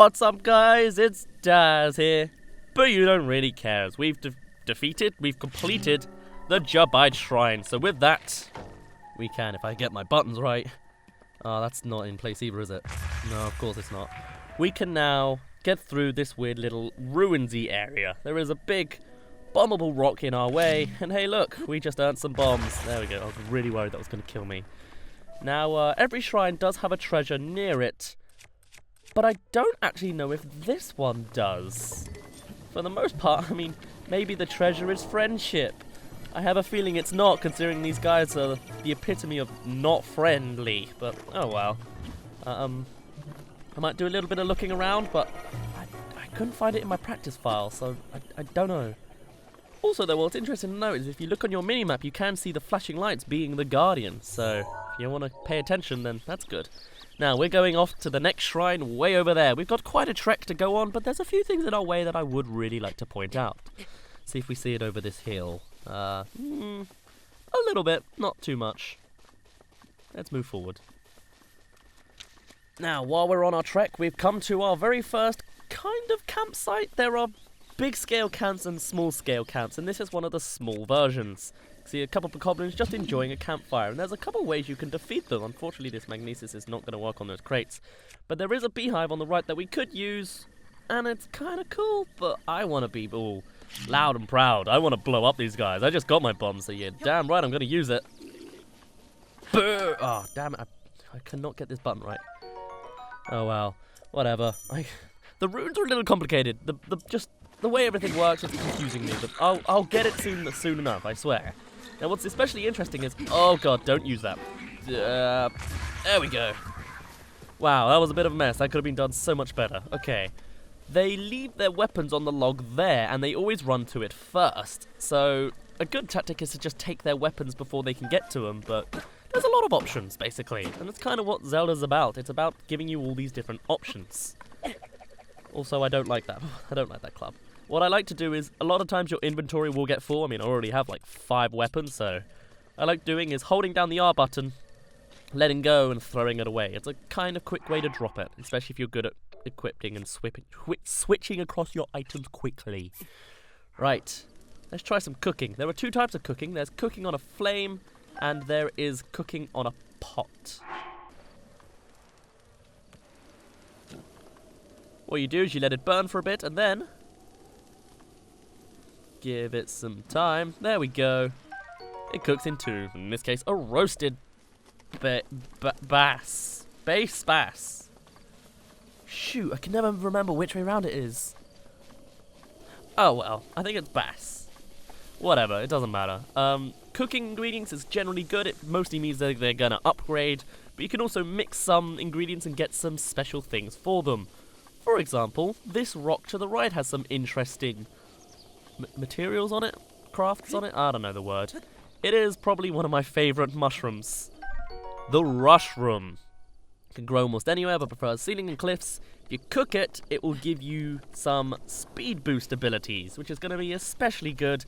What's up, guys? It's Daz here. But you don't really care, as we've completed the Jabite Shrine. So with that, we can, if I get my buttons right. Oh, that's not in place either, is it? No, of course it's not. We can now get through this weird little ruinsy area. There is a big bombable rock in our way, and hey look, we just earned some bombs. There we go. I was really worried that was going to kill me. Now, every shrine does have a treasure near it, but I don't actually know if this one does. For the most part, I mean, maybe the treasure is friendship. I have a feeling it's not, considering these guys are the epitome of not friendly, but oh well. I might do a little bit of looking around, but I couldn't find it in my practice file, so I don't know. Also though, what's interesting to note is if you look on your minimap, you can see the flashing lights being the guardian, so if you want to pay attention, then that's good. Now, we're going off to the next shrine way over there. We've got quite a trek to go on, but there's a few things in our way that I would really like to point out. See if we see it over this hill. A little bit, not too much. Let's move forward. Now, while we're on our trek, we've come to our very first kind of campsite. There are big-scale camps and small-scale camps, and this is one of the small versions. See a couple of goblins just enjoying a campfire, and there's a couple ways you can defeat them. Unfortunately, this magnesis is not going to work on those crates. But there is a beehive on the right that we could use, and it's kind of cool, but I want to be all loud and proud. I want to blow up these guys. I just got my bomb, so yeah, damn right I'm going to use it. Brr! Oh, damn it. I cannot get this button right. Oh, well. Whatever. The runes are a little complicated. The way everything works is confusing me, but I'll get it soon enough, I swear. Now, what's especially interesting is... Oh, God, don't use that. There we go. Wow, that was a bit of a mess. That could have been done so much better. Okay. They leave their weapons on the log there, and they always run to it first. So, a good tactic is to just take their weapons before they can get to them, but there's a lot of options, basically. And that's kind of what Zelda's about. It's about giving you all these different options. Also, I don't like that. I don't like that club. What I like to do is, a lot of times your inventory will get full. I mean, I already have like 5 weapons, so what I like doing is holding down the R button, letting go, and throwing it away. It's a kind of quick way to drop it, especially if you're good at equipping and switching across your items quickly. Right, let's try some cooking. There are 2 types of cooking. There's cooking on a flame, and there is cooking on a pot. What you do is you let it burn for a bit, and then give it some time. There we go. It cooks in 2. In this case, a roasted bass. Base bass. Shoot, I can never remember which way around it is. Oh well, I think it's bass. Whatever, it doesn't matter. Cooking ingredients is generally good. It mostly means that they're gonna upgrade, but you can also mix some ingredients and get some special things for them. For example, this rock to the right has some interesting materials on it? Crafts on it? I don't know the word. It is probably one of my favourite mushrooms. The rushroom. It can grow almost anywhere, but prefers ceiling and cliffs. If you cook it, it will give you some speed boost abilities, which is going to be especially good,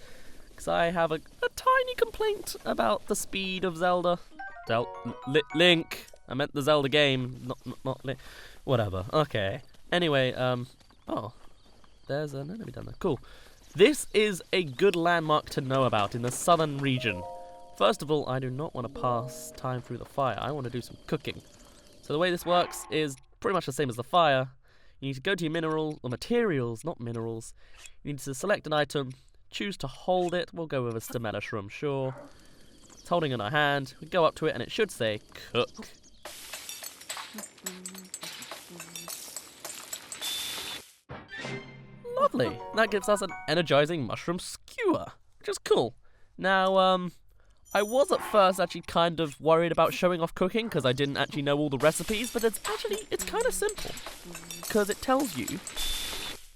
because I have a tiny complaint about the speed of Zelda. Link. I meant the Zelda game, not Link. Whatever. Okay. Anyway, oh. There's a... No, let me done that. Cool. This is a good landmark to know about in the southern region. First of all, I do not want to pass time through the fire. I want to do some cooking. So the way this works is pretty much the same as the fire. You need to go to your materials, not minerals. You need to select an item, choose to hold it. We'll go with a stamella shroom, sure. It's holding in our hand. We go up to it and it should say cook. Lovely. That gives us an energizing mushroom skewer, which is cool. Now, I was at first actually kind of worried about showing off cooking because I didn't actually know all the recipes, but it's kind of simple because it tells you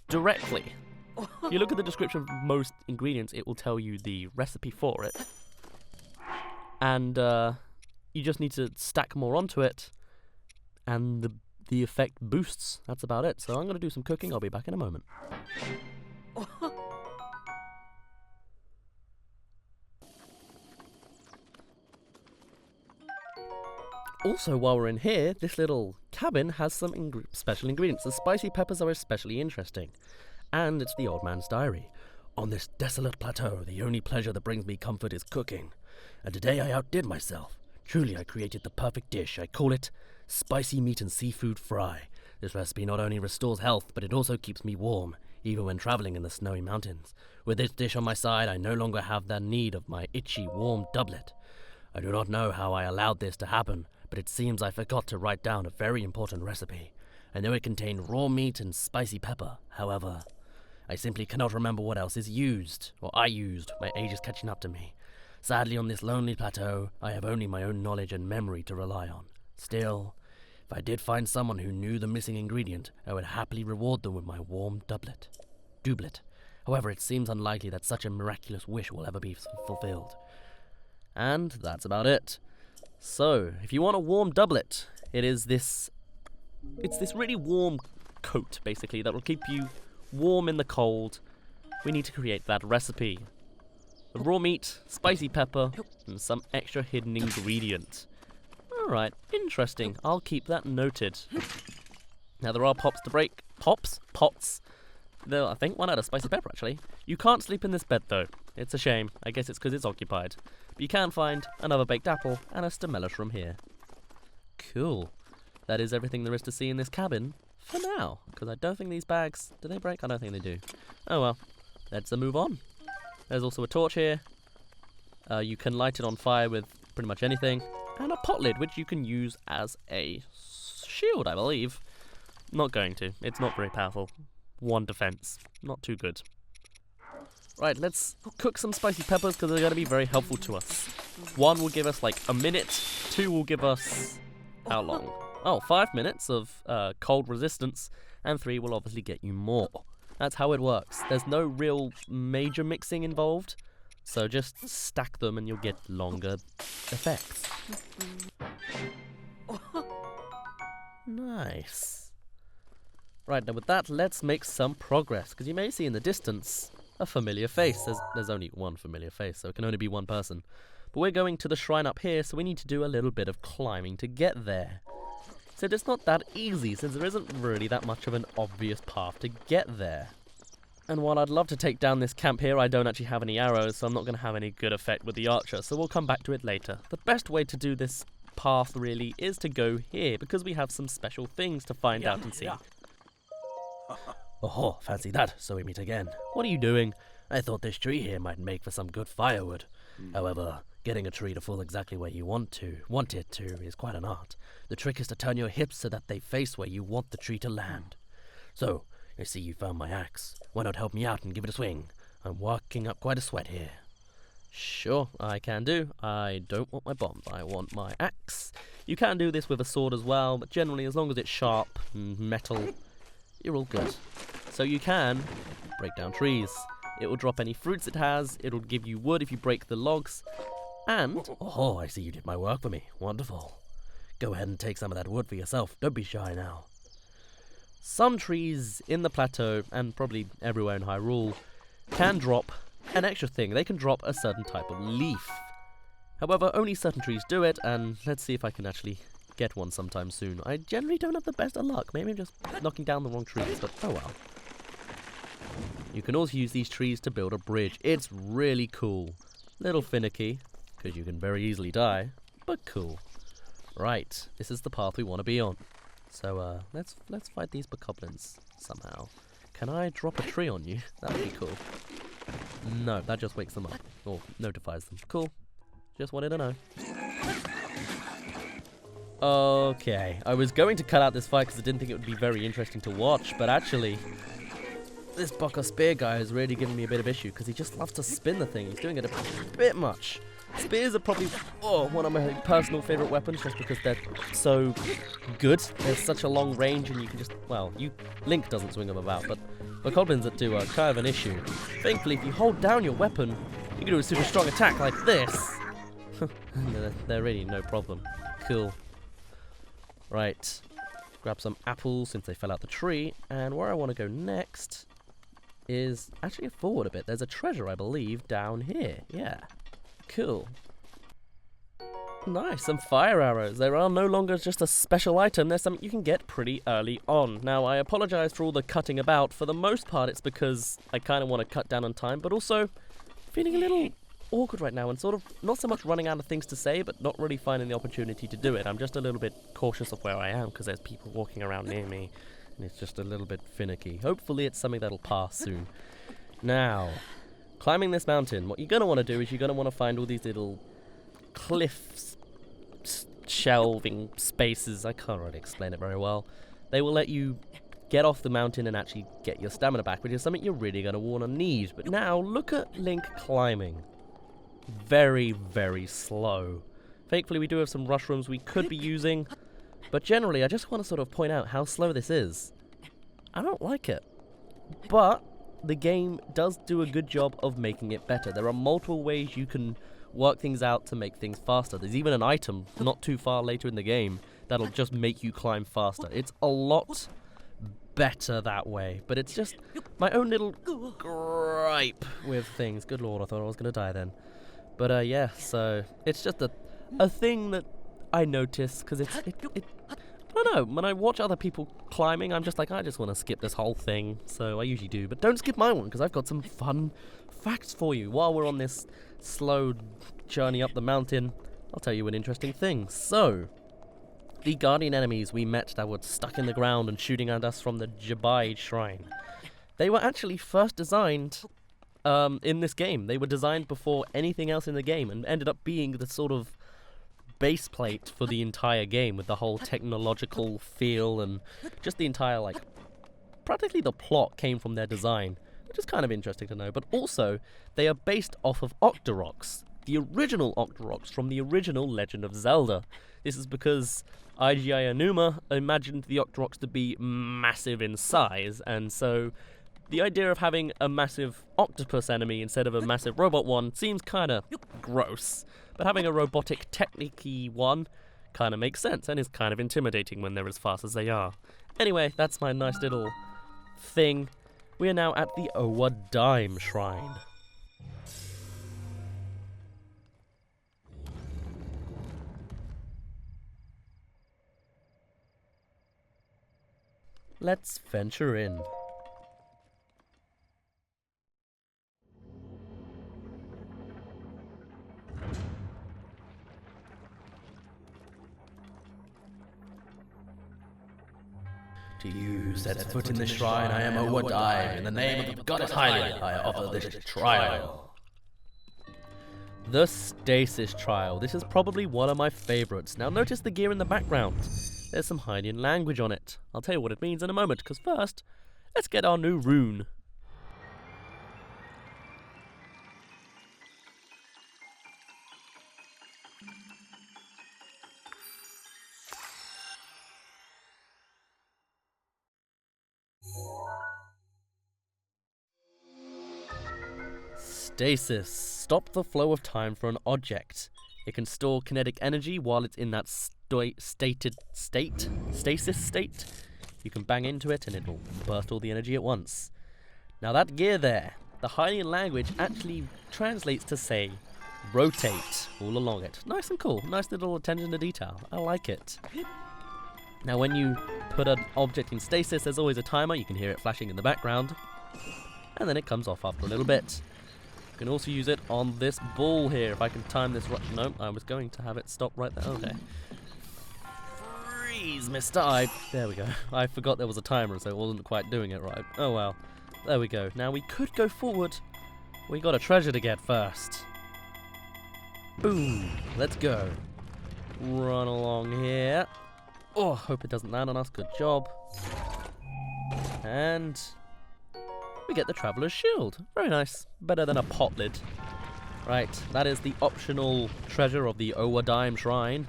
directly. If you look at the description of most ingredients, it will tell you the recipe for it. And you just need to stack more onto it, and the effect boosts. That's about it. So I'm going to do some cooking. I'll be back in a moment. also, while we're in here, this little cabin has some special ingredients. The spicy peppers are especially interesting. And it's the old man's diary. On this desolate plateau, the only pleasure that brings me comfort is cooking. And today I outdid myself. Truly, I created the perfect dish. I call it spicy meat and seafood fry. This recipe not only restores health, but it also keeps me warm, even when traveling in the snowy mountains. With this dish on my side, I no longer have the need of my itchy, warm doublet. I do not know how I allowed this to happen, but it seems I forgot to write down a very important recipe. I know it contained raw meat and spicy pepper. However, I simply cannot remember what else is used, or I used. My age is catching up to me. Sadly, on this lonely plateau, I have only my own knowledge and memory to rely on. Still, if I did find someone who knew the missing ingredient, I would happily reward them with my warm doublet. However, it seems unlikely that such a miraculous wish will ever be fulfilled. And that's about it. So, if you want a warm doublet, it's this really warm coat, basically, that will keep you warm in the cold. We need to create that recipe. The raw meat, spicy pepper, and some extra hidden ingredient. Alright, interesting. I'll keep that noted. Now there are pots to break. Pots? There, I think one out of spicy pepper, actually. You can't sleep in this bed, though. It's a shame. I guess it's because it's occupied. But you can find another baked apple and a stamella from here. Cool. That is everything there is to see in this cabin for now. Because I don't think these bags... Do they break? I don't think they do. Oh well. Let's move on. There's also a torch here. You can light it on fire with pretty much anything. And a pot lid, which you can use as a shield, I believe. Not going to. It's not very powerful. 1 defense. Not too good. Right, let's cook some spicy peppers because they're going to be very helpful to us. 1 will give us like a minute. 2 will give us... How long? Oh, 5 minutes of cold resistance. And 3 will obviously get you more. That's how it works. There's no real major mixing involved. So just stack them and you'll get longer effects. Nice. Right, now with that, let's make some progress. Because you may see in the distance a familiar face. There's only one familiar face, so it can only be one person. But we're going to the shrine up here, so we need to do a little bit of climbing to get there. So it's not that easy, since there isn't really that much of an obvious path to get there. And while I'd love to take down this camp here, I don't actually have any arrows, so I'm not going to have any good effect with the archer, so we'll come back to it later. The best way to do this path, really, is to go here, because we have some special things to find out and see. Oh, fancy that, so we meet again. What are you doing? I thought this tree here might make for some good firewood. However, getting a tree to fall exactly where you want it to is quite an art. The trick is to turn your hips so that they face where you want the tree to land. So, I see you found my axe. Why not help me out and give it a swing? I'm working up quite a sweat here. Sure, I can do. I don't want my bombs, I want my axe. You can do this with a sword as well, but generally as long as it's sharp and metal, you're all good. So you can break down trees. It will drop any fruits it has, it'll give you wood if you break the logs, and... Oh, I see you did my work for me. Wonderful. Go ahead and take some of that wood for yourself. Don't be shy now. Some trees in the plateau, and probably everywhere in Hyrule, can drop an extra thing. They can drop a certain type of leaf. However, only certain trees do it, and let's see if I can actually get one sometime soon. I generally don't have the best of luck. Maybe I'm just knocking down the wrong trees, but oh well. You can also use these trees to build a bridge. It's really cool. Little finicky, because you can very easily die, but cool. Right, this is the path we want to be on. So let's fight these bokoblins somehow. Can I drop a tree on you? That would be cool. No, that just wakes them up. Or notifies them. Cool. Just wanted to know. Okay, I was going to cut out this fight because I didn't think it would be very interesting to watch, but actually, this Boko Spear guy is really giving me a bit of issue because he just loves to spin the thing. He's doing it a bit much. Spears are probably one of my personal favourite weapons just because they're so good. There's such a long range and you can just, well, Link doesn't swing them about, but bokoblins that do are kind of an issue. Thankfully, if you hold down your weapon, you can do a super strong attack like this. They're really no problem. Cool. Right. Grab some apples since they fell out the tree, and where I want to go next is actually forward a bit. There's a treasure, I believe, down here. Yeah. Cool. Nice, some fire arrows. They are no longer just a special item, they're something you can get pretty early on. Now, I apologise for all the cutting about. For the most part, it's because I kind of want to cut down on time, but also feeling a little awkward right now and sort of not so much running out of things to say, but not really finding the opportunity to do it. I'm just a little bit cautious of where I am because there's people walking around near me, and it's just a little bit finicky. Hopefully it's something that'll pass soon. Now, climbing this mountain, what you're going to want to do is you're going to want to find all these little cliffs, shelving spaces. I can't really explain it very well. They will let you get off the mountain and actually get your stamina back, which is something you're really going to want to need. But now, look at Link climbing. Very, very slow. Thankfully, we do have some rush rooms we could be using, but generally, I just want to sort of point out how slow this is. I don't like it. But the game does do a good job of making it better. There are multiple ways you can work things out to make things faster. There's even an item not too far later in the game that'll just make you climb faster. It's a lot better that way, but it's just my own little gripe with things. Good lord, I thought I was going to die then. But yeah, so it's just a thing that I notice because it I don't know, when I watch other people climbing, I'm just like, I just want to skip this whole thing, so I usually do. But don't skip my one, because I've got some fun facts for you. While we're on this slow journey up the mountain, I'll tell you an interesting thing. So, the guardian enemies we met that were stuck in the ground and shooting at us from the Jabai Shrine, they were actually first designed in this game. They were designed before anything else in the game and ended up being the sort of base plate for the entire game, with the whole technological feel and just the entire, like, practically the plot came from their design, which is kind of interesting to know. But also, they are based off of Octoroks, the original Octoroks from the original Legend of Zelda. This is because IGI Aonuma imagined the Octoroks to be massive in size, and so the idea of having a massive octopus enemy instead of a massive robot one seems kind of gross. But having a robotic technique-y one kind of makes sense and is kind of intimidating when they're as fast as they are. Anyway, that's my nice little thing. We are now at the Overtower Shrine. Let's venture in. To you who sets foot in this shrine, I am Overtower. In the name of the goddess Hylia, I offer this trial. The Stasis Trial. This is probably one of my favourites. Now notice the gear in the background. There's some Hylian language on it. I'll tell you what it means in a moment, because first, let's get our new rune. Stasis. Stop the flow of time for an object. It can store kinetic energy while it's in that stasis state. You can bang into it and it'll burst all the energy at once. Now that gear there, the Hylian language actually translates to say rotate all along it. Nice and cool. Nice little attention to detail. I like it. Now when you put an object in stasis, there's always a timer. You can hear it flashing in the background. And then it comes off after a little bit. You can also use it on this ball here. If I can time this right. No, I was going to have it stop right there. Okay. Freeze, mister. There we go. I forgot there was a timer, so it wasn't quite doing it right. Oh well. There we go. Now we could go forward. We got a treasure to get first. Boom. Let's go. Run along here. Oh, hope it doesn't land on us. Good job. And we get the Traveler's Shield. Very nice. Better than a pot lid. Right, that is the optional treasure of the Overtower Shrine.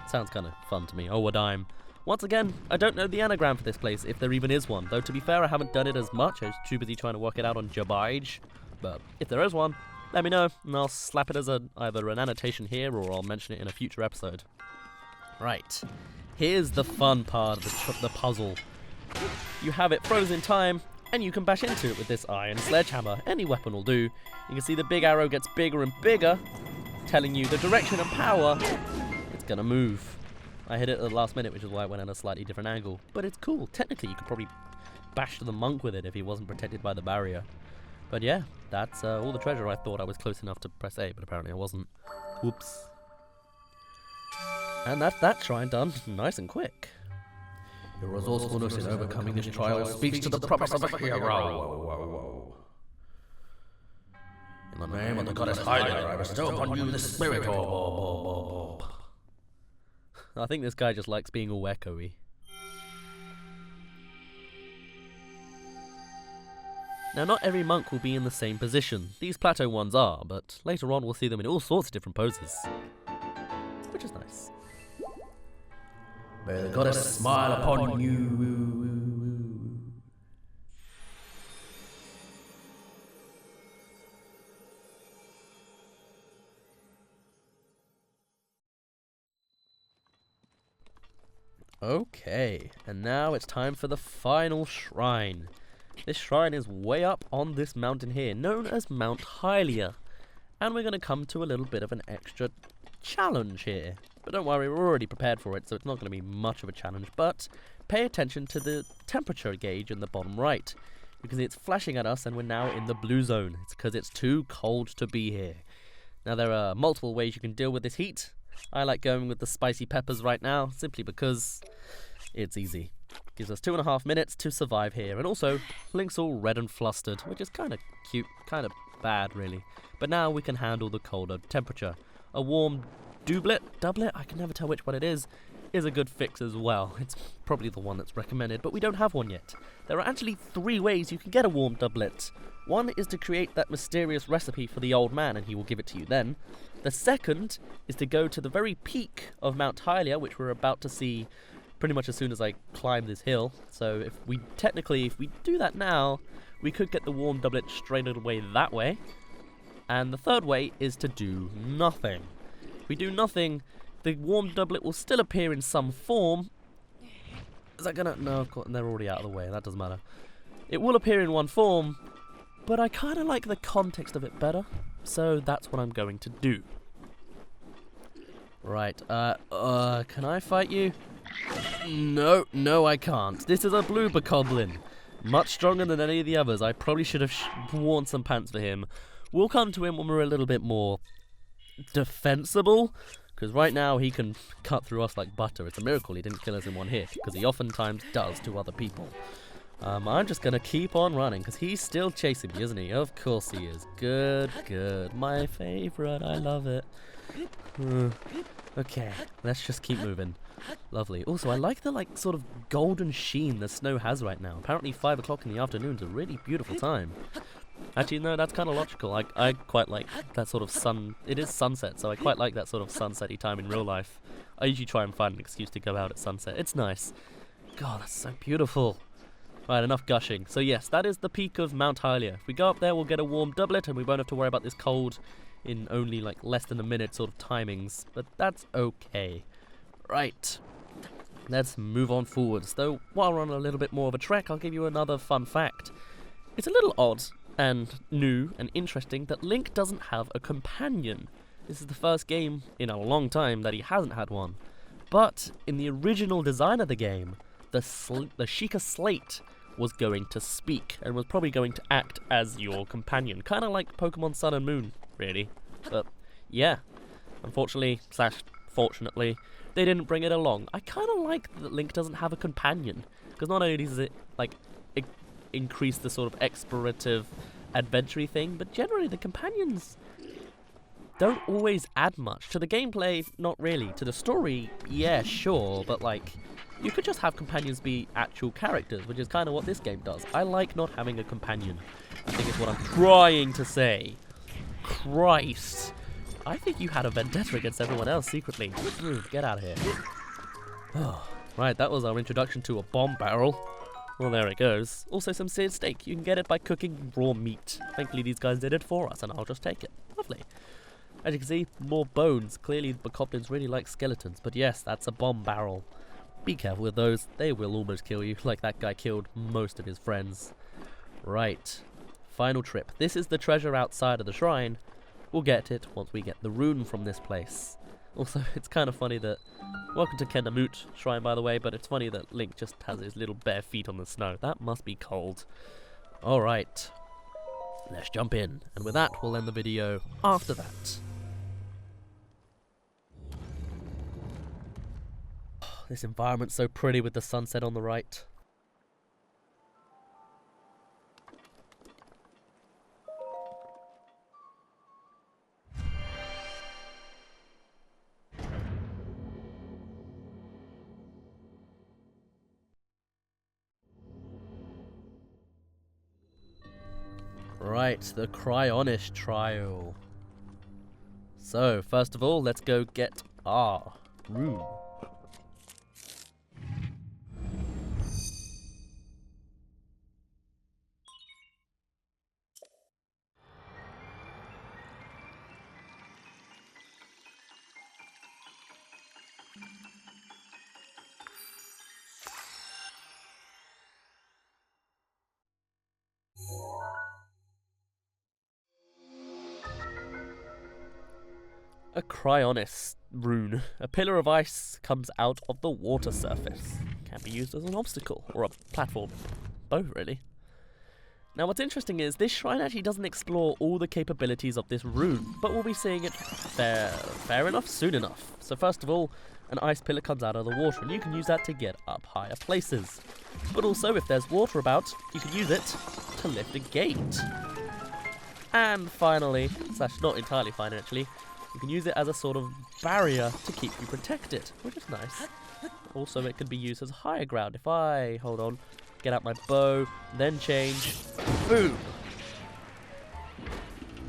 Sounds kind of fun to me, Overtower. Once again, I don't know the anagram for this place, if there even is one. Though, to be fair, I haven't done it as much. I was too busy trying to work it out on Jabai. But if there is one, let me know, and I'll slap it as either an annotation here, or I'll mention it in a future episode. Right, here's the fun part of the puzzle. You have it frozen in time, and you can bash into it with this iron sledgehammer. Any weapon will do. You can see the big arrow gets bigger and bigger, telling you the direction and power it's gonna move. I hit it at the last minute, which is why I went at a slightly different angle. But it's cool. Technically, you could probably bash the monk with it if he wasn't protected by the barrier. But yeah, that's all the treasure. I thought I was close enough to press A, but apparently I wasn't. Whoops. And that's that shrine done nice and quick. Your resourcefulness in overcoming this trial speaks to the promise of a hero. In the name of the goddess Hylia, I bestow upon you the spirit orb. I think this guy just likes being all echoey. Now, not every monk will be in the same position. These plateau ones are, but later on we'll see them in all sorts of different poses. Which is nice. May the goddess smile upon you. Okay, and now it's time for the final shrine. This shrine is way up on this mountain here, known as Mount Hylia. And we're going to come to a little bit of an extra challenge here. But don't worry, we're already prepared for it, so it's not going to be much of a challenge. But pay attention to the temperature gauge in the bottom right. Because it's flashing at us and we're now in the blue zone. It's because it's too cold to be here. Now there are multiple ways you can deal with this heat. I like going with the spicy peppers right now, simply because it's easy. Gives us 2.5 minutes to survive here. And also, Link's all red and flustered, which is kind of cute, kind of bad really. But now we can handle the colder temperature. A warm doublet, I can never tell which one it is a good fix as well. It's probably the one that's recommended, but we don't have one yet. There are actually 3 ways you can get a warm doublet. One is to create that mysterious recipe for the old man, and he will give it to you then. The second is to go to the very peak of Mount Hylia, which we're about to see pretty much as soon as I climb this hill. So if we do that now, we could get the warm doublet straight away that way. And the third way is to do nothing. If we do nothing, the warm doublet will still appear in some form. Is that gonna... No, of course, they're already out of the way. That doesn't matter. It will appear in one form, but I kind of like the context of it better. So that's what I'm going to do. Right, can I fight you? No, I can't. This is a blue bokoblin. Much stronger than any of the others. I probably should have worn some pants for him. We'll come to him when we're a little bit more defensible. Because right now he can cut through us like butter. It's a miracle he didn't kill us in one hit. Because he oftentimes does to other people. I'm just going to keep on running. Because he's still chasing me, isn't he? Of course he is. Good. My favorite. I love it. Okay, let's just keep moving. Lovely. Also, I like the sort of golden sheen the snow has right now. Apparently 5 o'clock in the afternoon is a really beautiful time. Actually, no, that's kind of logical. I quite like that sort of sun. It is sunset, so I quite like that sort of sunset-y time in real life. I usually try and find an excuse to go out at sunset. It's nice. God, that's so beautiful. Right, enough gushing. So yes, that is the peak of Mount Hylia. If we go up there, we'll get a warm doublet, and we won't have to worry about this cold in only less than a minute sort of timings. But that's okay. Right. Let's move on forwards. Though, while we're on a little bit more of a trek, I'll give you another fun fact. It's a little odd and new and interesting that Link doesn't have a companion. This is the first game in a long time that he hasn't had one. But in the original design of the game, the Sheikah Slate was going to speak and was probably going to act as your companion. Kind of like Pokemon Sun and Moon, really. But yeah, unfortunately / fortunately, they didn't bring it along. I kind of like that Link doesn't have a companion, because not only does it increase the sort of explorative adventure thing, but generally the companions don't always add much to the gameplay. Not really. To the story, yeah, sure, but you could just have companions be actual characters, which is kind of what this game does. I like not having a companion, I think is what I'm trying to say. Christ, I think you had a vendetta against everyone else secretly. Get out of here. Oh, right, that was our introduction to a bomb barrel. Well, there it goes. Also some seared steak. You can get it by cooking raw meat. Thankfully, these guys did it for us, and I'll just take it. Lovely. As you can see, more bones. Clearly, the bokoblins really like skeletons. But yes, that's a bomb barrel. Be careful with those. They will almost kill you, like that guy killed most of his friends. Right. Final trip. This is the treasure outside of the shrine. We'll get it once we get the rune from this place. Also, it's kind of funny that... Welcome to Kendamut Shrine, by the way, but it's funny that Link just has his little bare feet on the snow. That must be cold. Alright. Let's jump in. And with that, we'll end the video after that. This environment's so pretty with the sunset on the right. Right, the Cryonish trial. So, first of all, let's go get our room. A Cryonis rune. A pillar of ice comes out of the water surface. Can be used as an obstacle, or a platform. Both, really. Now what's interesting is, this shrine actually doesn't explore all the capabilities of this rune, but we'll be seeing it fair enough, soon enough. So first of all, an ice pillar comes out of the water, and you can use that to get up higher places. But also, if there's water about, you can use it to lift a gate. And finally, slash not entirely fine actually, you can use it as a sort of barrier to keep you protected, which is nice. Also, it can be used as higher ground. If I, hold on, get out my bow, then change, boom!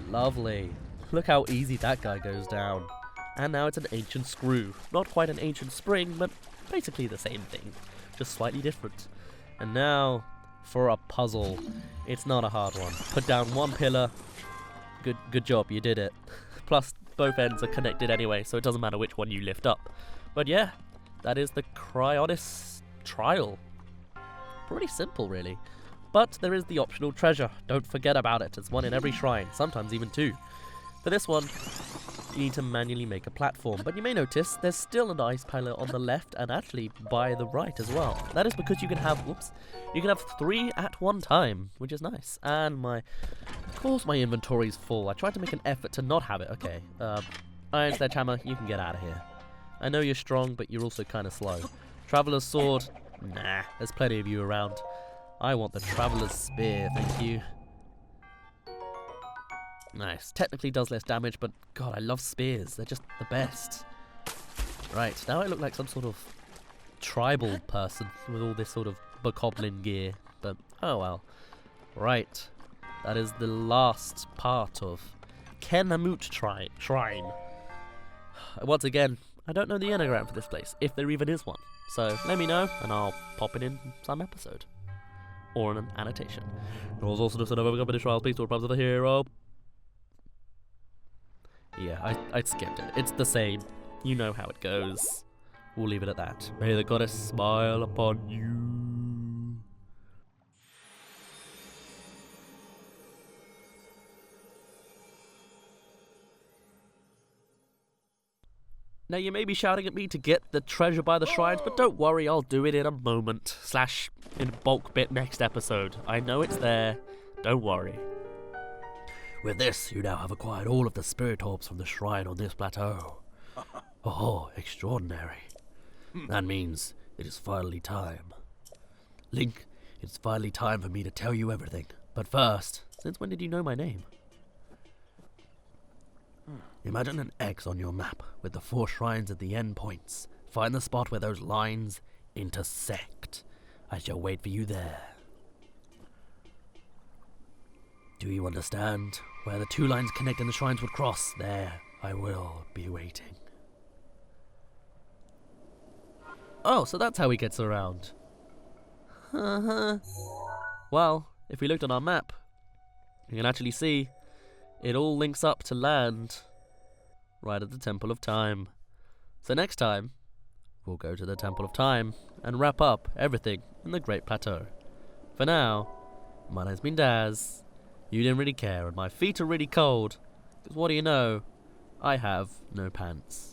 Lovely. Look how easy that guy goes down. And now it's an ancient screw. Not quite an ancient spring, but basically the same thing, just slightly different. And now, for a puzzle. It's not a hard one. Put down one pillar. Good job, you did it. Plus, both ends are connected anyway, so it doesn't matter which one you lift up. But yeah, that is the Cryonish trial. Pretty simple, really. But there is the optional treasure. Don't forget about it. There's one in every shrine, sometimes even two. For this one, you need to manually make a platform, but you may notice there's still an ice pillar on the left and actually by the right as well. That is because you can have, you can have 3 at one time, which is nice. And of course my inventory's full. I tried to make an effort to not have it. Okay, Iron Sledgehammer, you can get out of here. I know you're strong, but you're also kind of slow. Traveler's Sword, nah, there's plenty of you around. I want the Traveler's Spear, thank you. Nice. Technically does less damage, but god, I love spears. They're just the best. Right, now I look like some sort of tribal person with all this sort of bokoblin gear, but oh well. Right, that is the last part of Kendamut Shrine. Once again, I don't know the anagram for this place, if there even is one. So let me know, and I'll pop it in some episode. Or in an annotation. There was also just another company trial, please do problems of the hero. Yeah, I skipped it. It's the same. You know how it goes. We'll leave it at that. May the goddess smile upon you. Now you may be shouting at me to get the treasure by the shrines, but don't worry, I'll do it in a moment. / in bulk bit next episode. I know it's there. Don't worry. With this, you now have acquired all of the spirit orbs from the shrine on this plateau. Oh, extraordinary. That means it is finally time. Link, it's finally time for me to tell you everything. But first, since when did you know my name? Imagine an X on your map with the 4 shrines at the end points. Find the spot where those lines intersect. I shall wait for you there. Do you understand? Where the 2 lines connect and the shrines would cross, there I will be waiting. Oh, so that's how he gets around. Well, if we looked on our map, you can actually see it all links up to land right at the Temple of Time. So next time, we'll go to the Temple of Time and wrap up everything in the Great Plateau. For now, my name's been Daz. You didn't really care, and my feet are really cold, because what do you know? I have no pants.